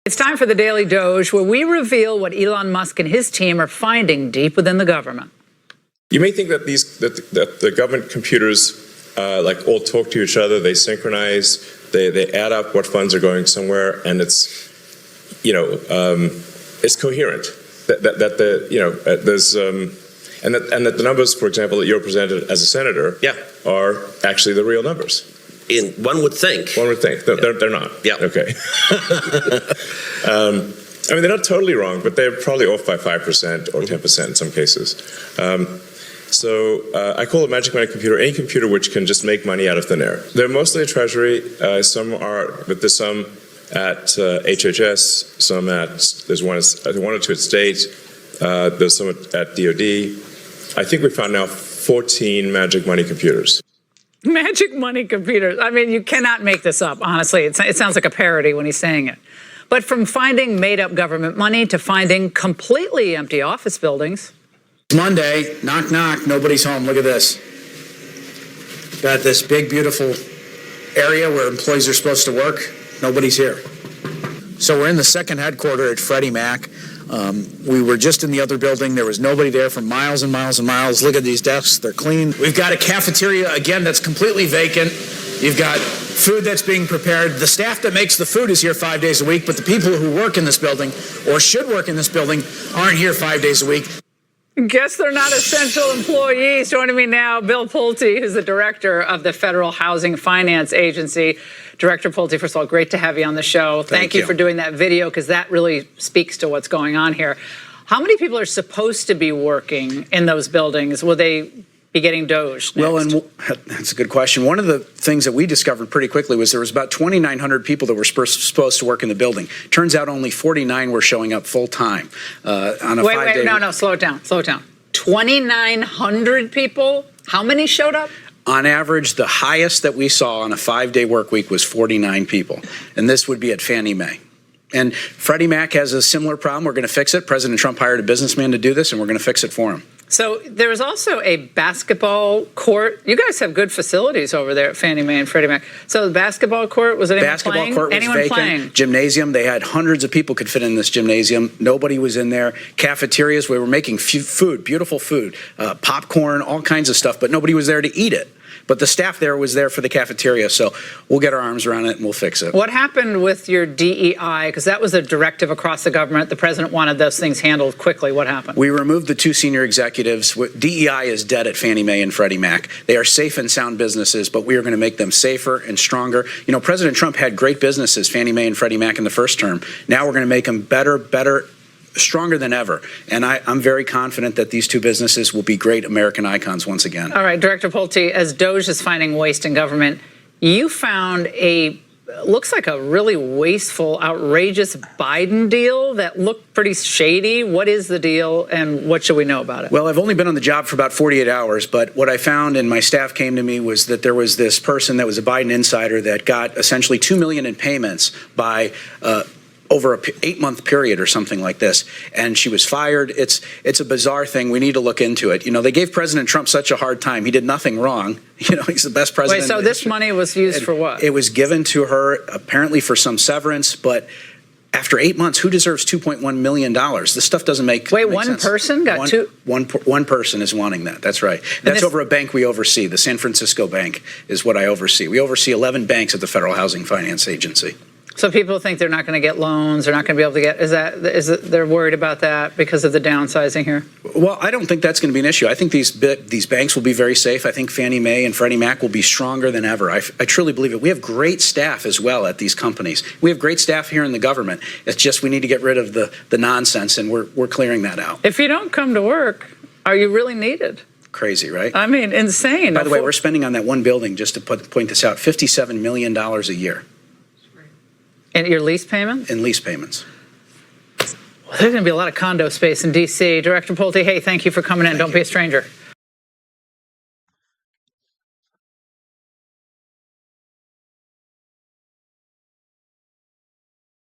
It's time for the Daily Doge, where we reveal what Elon Musk and his team are finding deep within the government. You may think that that the government computers like all talk to each other, they synchronize, they add up what funds are going somewhere, and it's it's coherent. And that the numbers, for example, that you're presented as a senator, are actually the real numbers. One would think. One would think. They're not. Yeah. Okay. I mean, they're not totally wrong, but they're probably off by 5% or 10% in some cases. So I call a magic money computer any computer which can just make money out of thin air. They're mostly at Treasury. Some are, but there's some at HHS. Some there's one or two at State. There's some at DOD. I think we found now 14 magic money computers. Magic money computers. I mean, you cannot make this up, honestly. It sounds like a parody when he's saying it. But from finding made-up government money to finding completely empty office buildings. Monday, knock, knock, nobody's home. Look at this. Got this big, beautiful area where employees are supposed to work. Nobody's here. So we're in the second headquarters at Freddie Mac. We were just in the other building. There was nobody there for miles and miles and miles. Look at these desks. They're clean. We've got a cafeteria, again, that's completely vacant. You've got food that's being prepared. The staff that makes the food is here 5 days a week, but the people who work in this building or should work in this building aren't here 5 days a week. Guess they're not essential employees. Joining me now, Bill Pulte, who's the director of the Federal Housing Finance Agency. Director Pulte, first of all, great to have you on the show. Thank you for doing that video, because that really speaks to what's going on here. How many people are supposed to be working in those buildings? Will they be getting doged next? Well, and that's a good question. One of the things that we discovered pretty quickly was there was about 2,900 people that were supposed to work in the building. Turns out only 49 were showing up full time on a 5-day. No, slow it down. 2,900 people? How many showed up? On average, the highest that we saw on a 5-day work week was 49 people. And this would be at Fannie Mae. And Freddie Mac has a similar problem. We're going to fix it. President Trump hired a businessman to do this, and we're going to fix it for him. So there was also a basketball court. You guys have good facilities over there at Fannie Mae and Freddie Mac. So the basketball court, was anyone playing? Basketball court was vacant. Playing? Gymnasium, they had hundreds of people could fit in this gymnasium. Nobody was in there. Cafeterias, we were making food, beautiful food, popcorn, all kinds of stuff, but nobody was there to eat it. But the staff there was there for the cafeteria, so we'll get our arms around it and we'll fix it. What happened with your DEI? Because that was a directive across the government. The president wanted those things handled quickly. What happened? We removed the two senior executives. DEI is dead at Fannie Mae and Freddie Mac. They are safe and sound businesses, but we are going to make them safer and stronger. You know, President Trump had great businesses, Fannie Mae and Freddie Mac, in the first term. Now we're going to make them better, stronger than ever. And I'm very confident that these two businesses will be great American icons once again. All right, Director Pulte, as DOGE is finding waste in government, you found looks like a really wasteful, outrageous Biden deal that looked pretty shady. What is the deal, and what should we know about it? Well, I've only been on the job for about 48 hours, but what I found, and my staff came to me, was that there was this person that was a Biden insider that got essentially $2 million in payments by over an 8-month period or something like this, and she was fired. It's a bizarre thing. We need to look into it. You know, they gave President Trump such a hard time. He did nothing wrong. You know, he's the best president. Wait, so this money was used for what? It was given to her apparently for some severance, but after 8 months, who deserves $2.1 million? This stuff doesn't make sense. Wait, one person got two? One person is wanting that. That's right. That's over a bank we oversee. The San Francisco Bank is what I oversee. We oversee 11 banks at the Federal Housing Finance Agency. So people think they're not going to get loans, they're not going to be able to get, they're worried about that because of the downsizing here? Well, I don't think that's going to be an issue. I think these banks will be very safe. I think Fannie Mae and Freddie Mac will be stronger than ever. I truly believe it. We have great staff as well at these companies. We have great staff here in the government. It's just we need to get rid of the nonsense, and we're clearing that out. If you don't come to work, are you really needed? Crazy, right? I mean, insane. By the way, we're spending on that one building, just to point this out, $57 million a year. And your lease payments? In lease payments. Well, there's going to be a lot of condo space in D.C. Director Pulte, hey, thank you for coming in. Don't be a stranger.